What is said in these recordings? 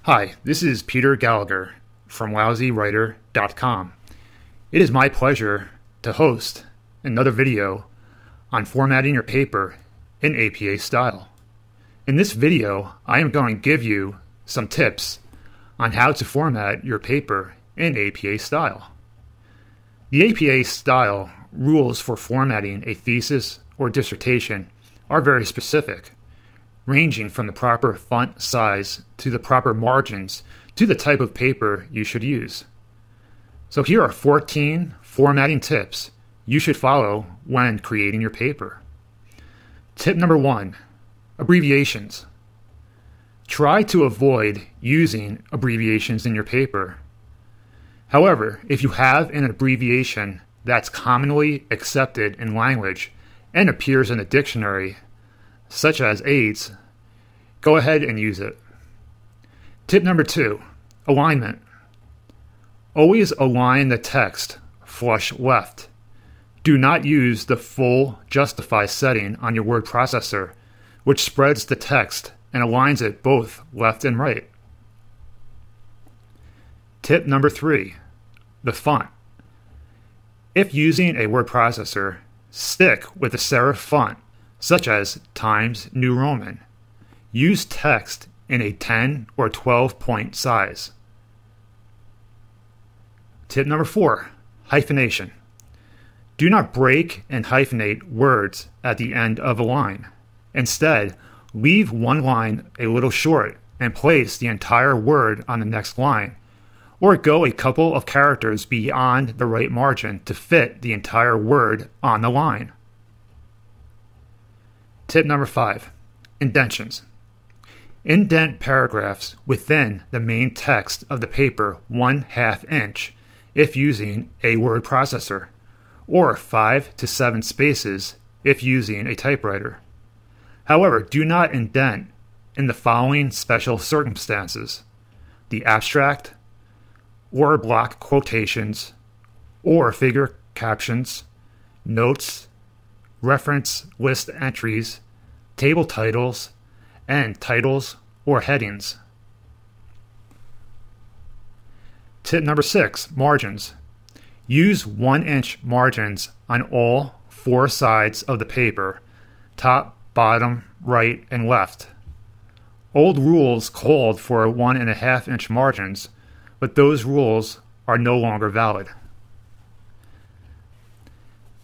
Hi, this is Peter Gallagher from lousywriter.com. It is my pleasure to host another video on formatting your paper in APA style. In this video, I am going to give you some tips on how to format your paper in APA style. The APA style rules for formatting a thesis or dissertation are very specific, ranging from the proper font size to the proper margins to the type of paper you should use. So here are 14 formatting tips you should follow when creating your paper. Tip number 1, abbreviations. Try to avoid using abbreviations in your paper. However, if you have an abbreviation that's commonly accepted in language and appears in a dictionary, such as AIDS, go ahead and use it. Tip number 2, alignment. Always align the text flush left. Do not use the full justify setting on your word processor, which spreads the text and aligns it both left and right. Tip number 3, the font. If using a word processor, stick with a serif font, such as Times New Roman. Use text in a 10 or 12 point size. Tip number 4, hyphenation. Do not break and hyphenate words at the end of a line. Instead, leave one line a little short and place the entire word on the next line, or go a couple of characters beyond the right margin to fit the entire word on the line. Tip number 5, indentions. Indent paragraphs within the main text of the paper 1/2 inch if using a word processor, or 5 to 7 spaces if using a typewriter. However, do not indent in the following special circumstances: the abstract, or block quotations, or figure captions, notes, reference list entries, table titles, and titles or headings. Tip number 6, margins. Use 1-inch margins on all 4 sides of the paper, top, bottom, right, and left. Old rules called for 1.5-inch margins, but those rules are no longer valid.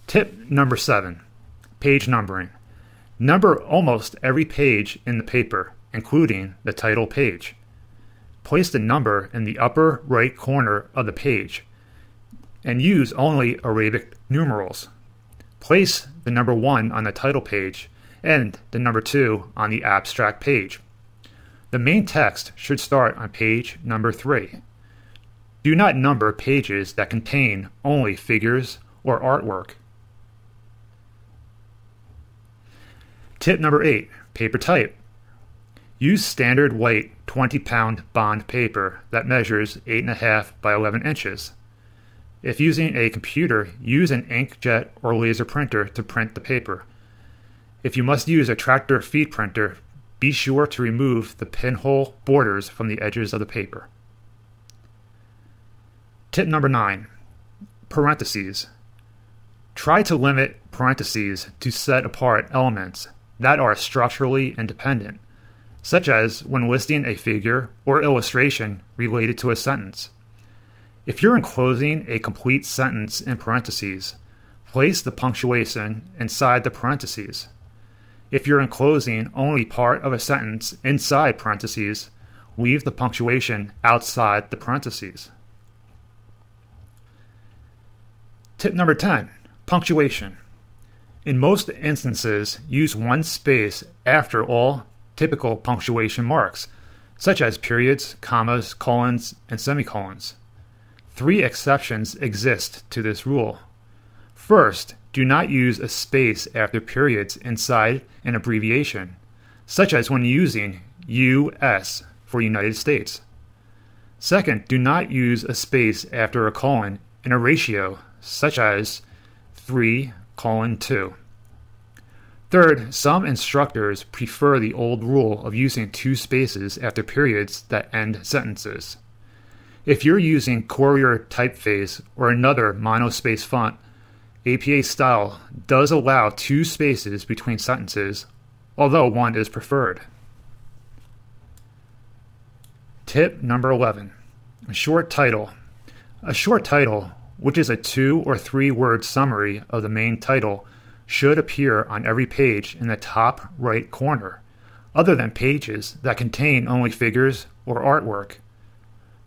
Tip number 7, page numbering. Number almost every page in the paper, including the title page. Place the number in the upper right corner of the page, and use only Arabic numerals. Place the number 1 on the title page and the number 2 on the abstract page. The main text should start on page number 3. Do not number pages that contain only figures or artwork. Tip number 8, paper type. Use standard white 20-pound bond paper that measures 8.5 by 11 inches. If using a computer, use an inkjet or laser printer to print the paper. If you must use a tractor feed printer, be sure to remove the pinhole borders from the edges of the paper. Tip number 9, parentheses. Try to limit parentheses to set apart elements that are structurally independent, such as when listing a figure or illustration related to a sentence. If you're enclosing a complete sentence in parentheses, place the punctuation inside the parentheses. If you're enclosing only part of a sentence inside parentheses, leave the punctuation outside the parentheses. Tip number 10, punctuation. In most instances, use 1 space after all typical punctuation marks, such as periods, commas, colons, and semicolons. 3 exceptions exist to this rule. First, do not use a space after periods inside an abbreviation, such as when using US for United States. Second, do not use a space after a colon in a ratio, such as 3:2. Third, some instructors prefer the old rule of using 2 spaces after periods that end sentences. If you're using Courier typeface or another monospace font, APA style does allow 2 spaces between sentences, although 1 is preferred. Tip number 11. A short title. A short title, which is a 2 or 3 word summary of the main title, should appear on every page in the top right corner, other than pages that contain only figures or artwork.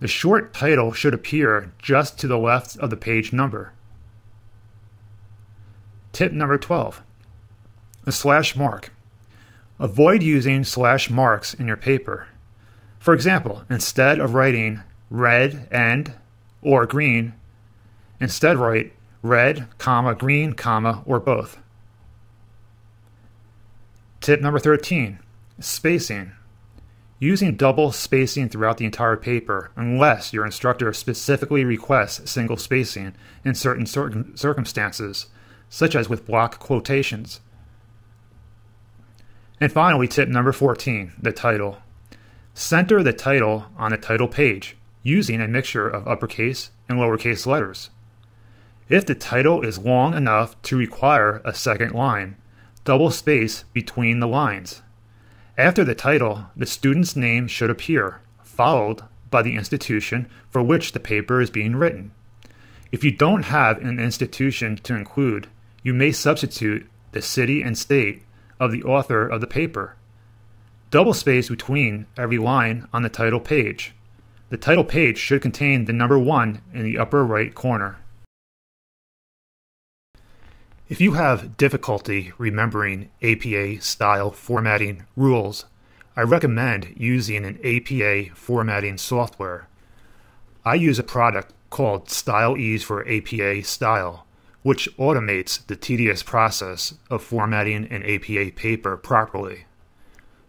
The short title should appear just to the left of the page number. Tip number 12. A slash mark. Avoid using slash marks in your paper. For example, instead of writing red and or green, instead write red, comma, green, comma, or both. Tip number 13, spacing. Using double spacing throughout the entire paper unless your instructor specifically requests single spacing in certain circumstances, such as with block quotations. And finally, tip number 14, the title. Center the title on the title page using a mixture of uppercase and lowercase letters. If the title is long enough to require a second line, double space between the lines. After the title, the student's name should appear, followed by the institution for which the paper is being written. If you don't have an institution to include, you may substitute the city and state of the author of the paper. Double space between every line on the title page. The title page should contain the number 1 in the upper right corner. If you have difficulty remembering APA style formatting rules, I recommend using an APA formatting software. I use a product called StyleEase for APA Style, which automates the tedious process of formatting an APA paper properly.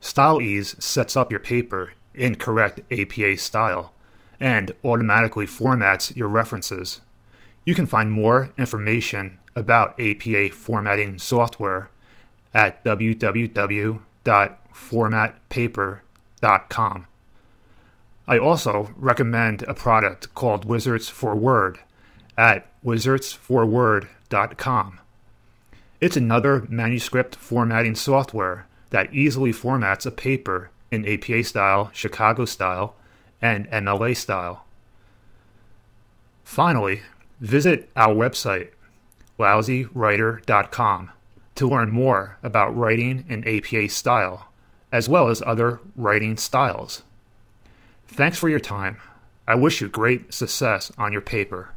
StyleEase sets up your paper in correct APA style and automatically formats your references. You can find more information about APA formatting software at www.formatpaper.com. I also recommend a product called Wizards for Word at wizardsforword.com. It's another manuscript formatting software that easily formats a paper in APA style, Chicago style, and MLA style. Finally, visit our website, lousywriter.com, to learn more about writing in APA style, as well as other writing styles. Thanks for your time. I wish you great success on your paper.